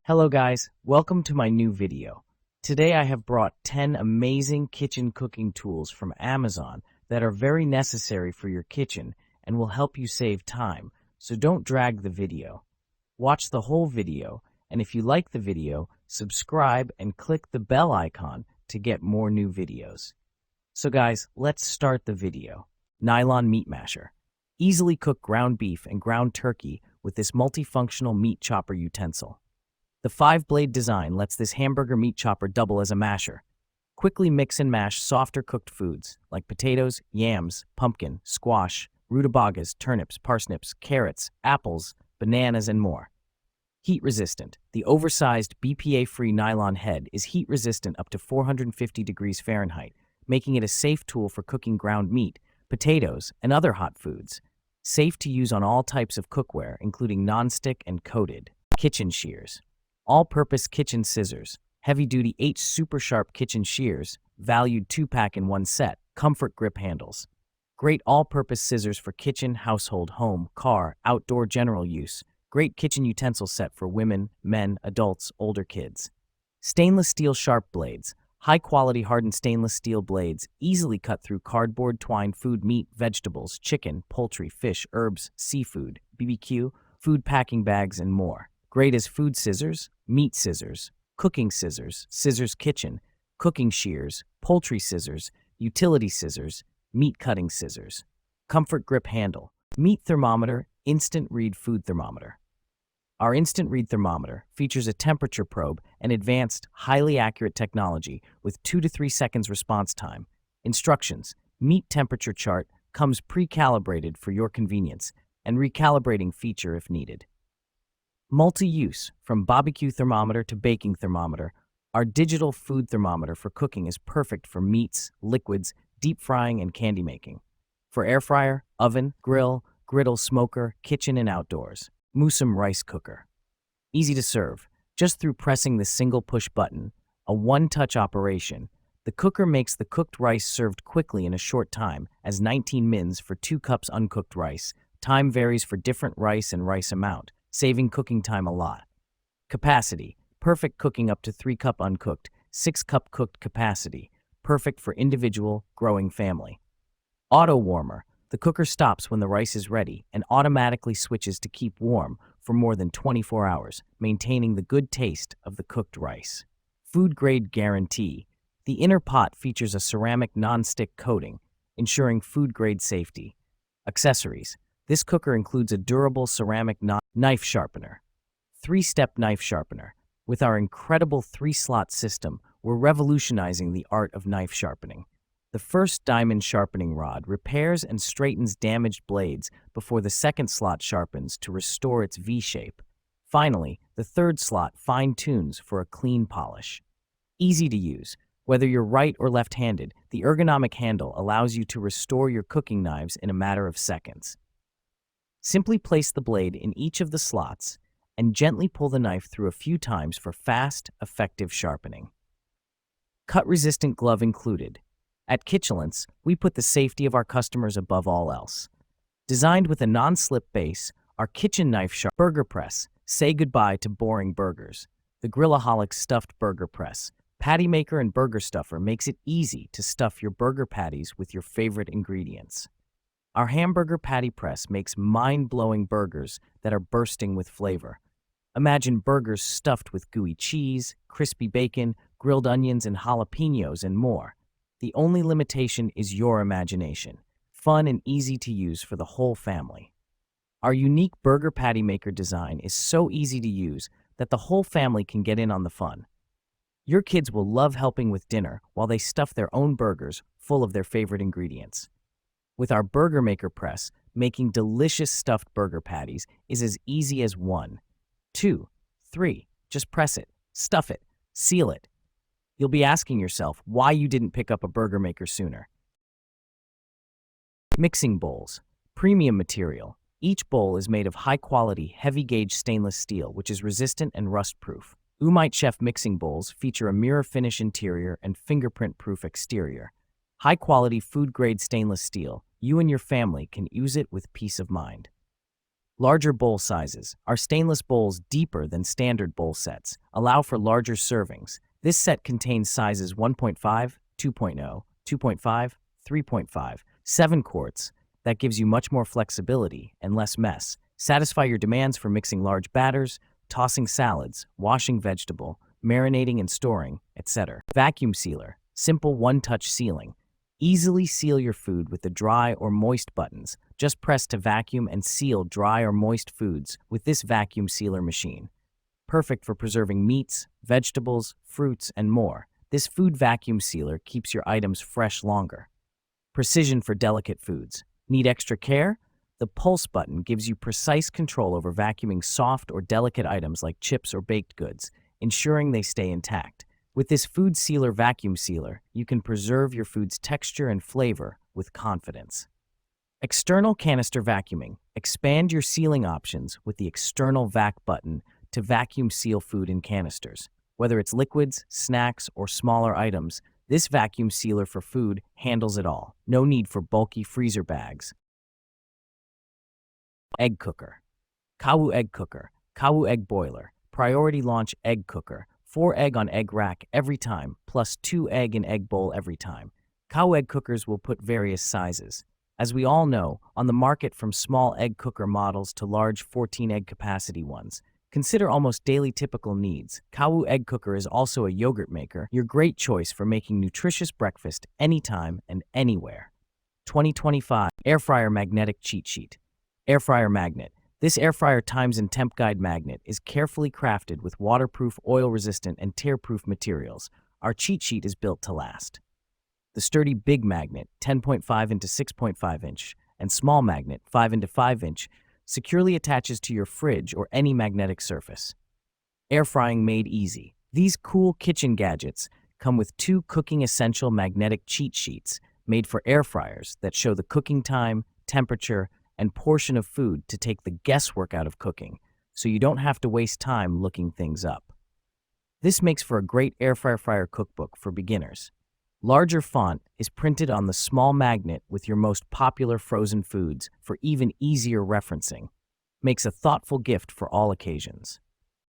Hello guys, welcome to my new video. Today I have brought 10 amazing kitchen cooking tools from Amazon that are very necessary for your kitchen and will help you save time, so don't drag the video. Watch the whole video, and if you like the video, subscribe and click the bell icon to get more new videos. So guys, let's start the video. Nylon meat masher. Easily cook ground beef and ground turkey with this multifunctional meat chopper utensil. The 5-blade design lets this hamburger meat chopper double as a masher. Quickly mix and mash softer cooked foods like potatoes, yams, pumpkin, squash, rutabagas, turnips, parsnips, carrots, apples, bananas, and more. Heat resistant. The oversized BPA-free nylon head is heat resistant up to 450 degrees Fahrenheit, making it a safe tool for cooking ground meat, potatoes, and other hot foods. Safe to use on all types of cookware, including non-stick and coated. Kitchen shears. All-purpose kitchen scissors, heavy-duty H super sharp kitchen shears, valued 2-pack in one set, comfort grip handles. Great all-purpose scissors for kitchen, household, home, car, outdoor general use. Great kitchen utensil set for women, men, adults, older kids. Stainless steel sharp blades, high-quality hardened stainless steel blades, easily cut through cardboard, twine, food, meat, vegetables, chicken, poultry, fish, herbs, seafood, BBQ, food packing bags, and more. Great as food scissors, meat scissors, cooking scissors, scissors kitchen, cooking shears, poultry scissors, utility scissors, meat cutting scissors. Comfort grip handle. Meat thermometer, instant read food thermometer. Our instant read thermometer features a temperature probe and advanced, highly accurate technology with 2 to 3 seconds response time. Instructions. Meat temperature chart comes pre-calibrated for your convenience and recalibrating feature if needed. Multi-use, from barbecue thermometer to baking thermometer, our digital food thermometer for cooking is perfect for meats, liquids, deep frying, and candy making. For air fryer, oven, grill, griddle, smoker, kitchen, and outdoors. Musum rice cooker. Easy to serve. Just through pressing the single push button, a one-touch operation, the cooker makes the cooked rice served quickly in a short time, as 19 mins for 2 cups uncooked rice. Time varies for different rice and rice amount, saving cooking time a lot. Capacity. Perfect cooking up to 3 cup uncooked, 6 cup cooked capacity. Perfect for individual, growing family. Auto warmer. The cooker stops when the rice is ready and automatically switches to keep warm for more than 24 hours, maintaining the good taste of the cooked rice. Food grade guarantee. The inner pot features a ceramic non-stick coating, ensuring food grade safety. Accessories. This cooker includes a durable ceramic knife sharpener. 3-step knife sharpener. With our incredible 3-slot system, we're revolutionizing the art of knife sharpening. The first diamond sharpening rod repairs and straightens damaged blades before the second slot sharpens to restore its V shape. Finally, the third slot fine-tunes for a clean polish. Easy to use. Whether you're right or left-handed, the ergonomic handle allows you to restore your cooking knives in a matter of seconds. Simply place the blade in each of the slots and gently pull the knife through a few times for fast, effective sharpening. Cut-resistant glove included. At Kitchalence, we put the safety of our customers above all else. Designed with a non-slip base, our kitchen knife burger press. Say goodbye to boring burgers. The Grillaholic Stuffed Burger Press. Patty maker and burger stuffer makes it easy to stuff your burger patties with your favorite ingredients. Our hamburger patty press makes mind-blowing burgers that are bursting with flavor. Imagine burgers stuffed with gooey cheese, crispy bacon, grilled onions, and jalapenos, and more. The only limitation is your imagination. Fun and easy to use for the whole family. Our unique burger patty maker design is so easy to use that the whole family can get in on the fun. Your kids will love helping with dinner while they stuff their own burgers full of their favorite ingredients. With our Burger Maker press, making delicious stuffed burger patties is as easy as 1, 2, 3. Just press it, stuff it, seal it. You'll be asking yourself why you didn't pick up a Burger Maker sooner. Mixing bowls. Premium material. Each bowl is made of high-quality, heavy-gauge stainless steel, which is resistant and rust-proof. Umite Chef mixing bowls feature a mirror finish interior and fingerprint-proof exterior. High-quality food-grade stainless steel. You and your family can use it with peace of mind. Larger bowl sizes. Our stainless bowls, deeper than standard bowl sets, allow for larger servings. This set contains sizes 1.5, 2.0, 2.5, 3.5, 7 quarts. That gives you much more flexibility and less mess. Satisfy your demands for mixing large batters, tossing salads, washing vegetable, marinating and storing, etc. Vacuum sealer. Simple one-touch sealing. Easily seal your food with the dry or moist buttons. Just press to vacuum and seal dry or moist foods with this vacuum sealer machine. Perfect for preserving meats, vegetables, fruits, and more. This food vacuum sealer keeps your items fresh longer. Precision for delicate foods. Need extra care? The pulse button gives you precise control over vacuuming soft or delicate items like chips or baked goods, ensuring they stay intact. With this food sealer vacuum sealer, you can preserve your food's texture and flavor with confidence. External canister vacuuming. Expand your sealing options with the external vac button to vacuum seal food in canisters. Whether it's liquids, snacks, or smaller items, this vacuum sealer for food handles it all. No need for bulky freezer bags. Egg cooker. Kawu egg cooker. Kawu egg boiler. Priority launch egg cooker. 4 egg on egg rack every time, plus 2 egg in egg bowl every time. Kawu egg cookers will put various sizes. As we all know, on the market from small egg cooker models to large 14 egg capacity ones. Consider almost daily typical needs. Kawu egg cooker is also a yogurt maker, your great choice for making nutritious breakfast anytime and anywhere. 2025 Air Fryer Magnetic Cheat Sheet. Air Fryer Magnet. This air fryer times and temp guide magnet is carefully crafted with waterproof, oil-resistant, and tear-proof materials. Our cheat sheet is built to last. The sturdy big magnet, 10.5 into 6.5 inch, and small magnet, 5 into 5 inch, securely attaches to your fridge or any magnetic surface. Air frying made easy. These cool kitchen gadgets come with 2 cooking essential magnetic cheat sheets made for air fryers that show the cooking time, temperature, and portion of food to take the guesswork out of cooking, so you don't have to waste time looking things up. This makes for a great air fryer cookbook for beginners. Larger font is printed on the small magnet with your most popular frozen foods for even easier referencing. Makes a thoughtful gift for all occasions.